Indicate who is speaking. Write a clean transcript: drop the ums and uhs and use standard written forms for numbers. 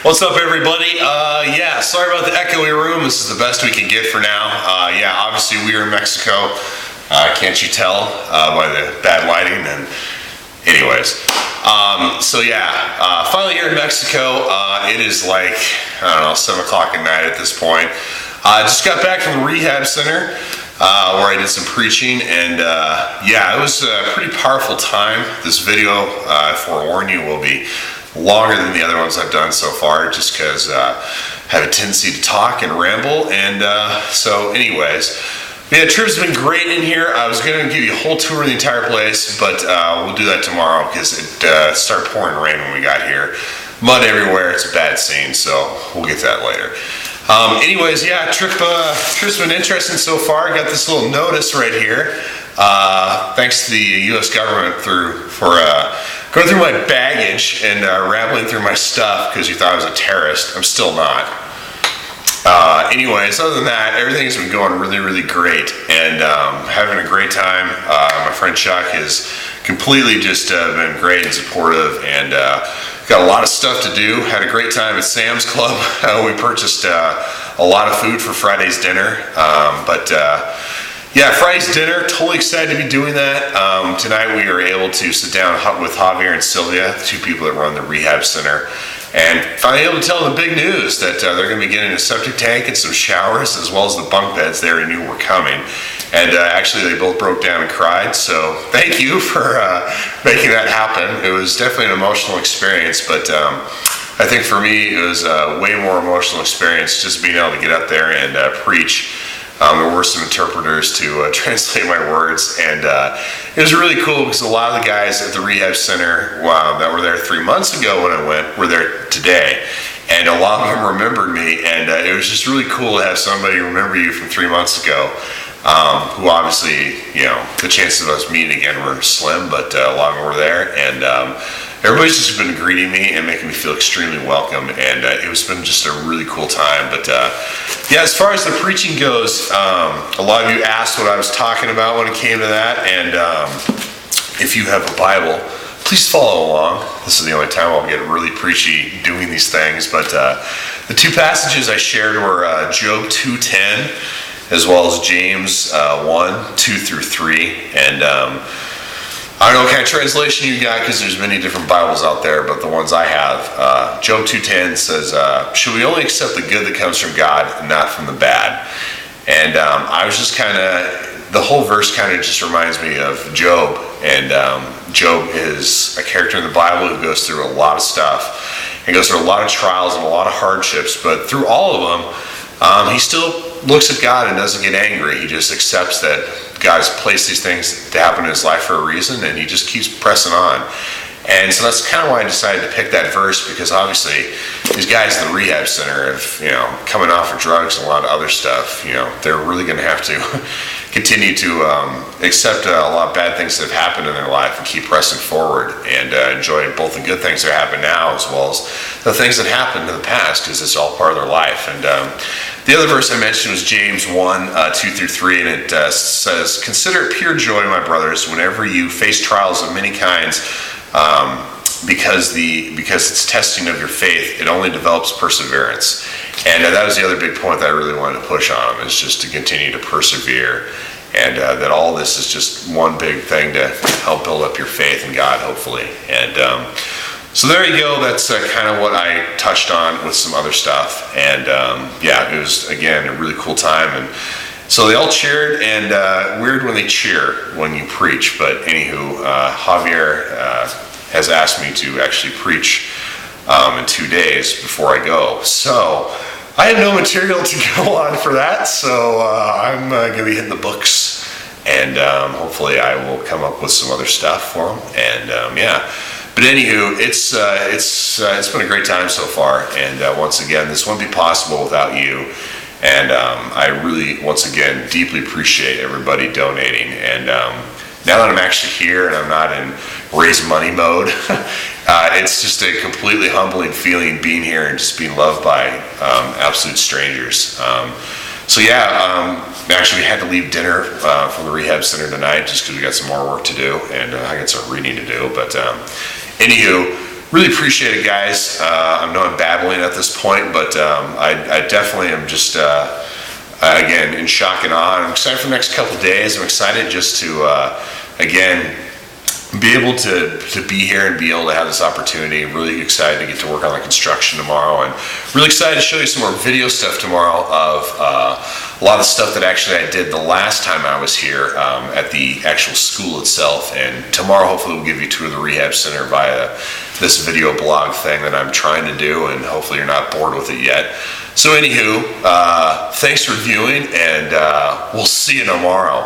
Speaker 1: What's up, everybody? Yeah, sorry about the echoey room. This is the best we can get for now. Yeah, obviously we are in Mexico. Can't you tell by the bad lighting? And anyways, so yeah, finally here in Mexico. It is like, I don't know, 7 o'clock at night at this point. Just got back from the rehab center where I did some preaching, and yeah, it was a pretty powerful time. This video, I forewarn you, will be longer than the other ones I've done so far, just because I have a tendency to talk and ramble. And so anyways, yeah, the trip's been great in here. I was going to give you a whole tour of the entire place, but we'll do that tomorrow because it started pouring rain when we got here. Mud everywhere. It's a bad scene, so we'll get to that later. Anyways, yeah, trip's been interesting so far. Got this little notice right here. Thanks to the U.S. government for going through my baggage and rambling through my stuff because you thought I was a terrorist. I'm still not. Anyways, other than that, everything's been going really, really great, and having a great time. My friend Chuck has completely just been great and supportive, and got a lot of stuff to do. Had a great time at Sam's Club. We purchased a lot of food for Friday's dinner, yeah, Friday's dinner, totally excited to be doing that. Tonight we are able to sit down with Javier and Sylvia, the two people that run the rehab center, and finally able to tell them the big news that they're going to be getting a septic tank and some showers, as well as the bunk beds they already knew were coming. And actually they both broke down and cried, so thank you for making that happen. It was definitely an emotional experience, but I think for me it was a way more emotional experience just being able to get up there and preach. There were some interpreters to translate my words, and it was really cool because a lot of the guys at the rehab center that were there 3 months ago when I went were there today, and a lot of them remembered me, and it was just really cool to have somebody remember you from 3 months ago, who obviously, you know, the chances of us meeting again were slim, but a lot of them were there, and everybody's just been greeting me and making me feel extremely welcome, and it's been just a really cool time. But yeah, as far as the preaching goes, a lot of you asked what I was talking about when it came to that, and if you have a Bible, please follow along. This is the only time I'll get really preachy doing these things, but the two passages I shared were Job 2:10, as well as James 1:2-3, and I don't know what kind of translation you got because there's many different Bibles out there, but the ones I have, Job 2:10 says, should we only accept the good that comes from God and not from the bad? And I was just the whole verse kind of just reminds me of Job, and Job is a character in the Bible who goes through a lot of stuff, and goes through a lot of trials and a lot of hardships, but through all of them, he still looks at God and doesn't get angry. He just accepts that God has placed these things to happen in his life for a reason, and he just keeps pressing on. And so that's kind of why I decided to pick that verse, because obviously these guys in the rehab center have, you know, coming off of drugs and a lot of other stuff, you know, they're really going to have to continue to accept a lot of bad things that have happened in their life and keep pressing forward and enjoy both the good things that happen now as well as the things that happened in the past, because it's all part of their life. And the other verse I mentioned was James 1:2-3, and it says, "Consider it pure joy, my brothers, whenever you face trials of many kinds, because it's testing of your faith, it only develops perseverance." And that was the other big point that I really wanted to push on them, is just to continue to persevere, and that all this is just one big thing to help build up your faith in God, hopefully. And so there you go. That's kind of what I touched on with some other stuff, and yeah, it was again a really cool time. And so they all cheered, and weird when they cheer when you preach, but anywho, Javier has asked me to actually preach in 2 days before I go. So I have no material to go on for that, so I'm going to be hitting the books, and hopefully I will come up with some other stuff for them, and yeah. But anywho, it's been a great time so far, and once again, this wouldn't be possible without you. And I really, once again, deeply appreciate everybody donating. And now that I'm actually here and I'm not in raise money mode, it's just a completely humbling feeling being here and just being loved by absolute strangers. So yeah, actually we had to leave dinner from the rehab center tonight just because we got some more work to do, and I got some reading to do. But anywho, really appreciate it, guys. I know I'm babbling at this point, but I definitely am just, again, in shock and awe. I'm excited for the next couple of days. I'm excited just to, again, be able to be here and be able to have this opportunity. Really excited to get to work on the construction tomorrow, and really excited to show you some more video stuff tomorrow of a lot of stuff that actually I did the last time I was here at the actual school itself. And tomorrow hopefully we'll give you a tour of the rehab center via this video blog thing that I'm trying to do, and hopefully you're not bored with it yet. So anywho, thanks for viewing, and we'll see you tomorrow.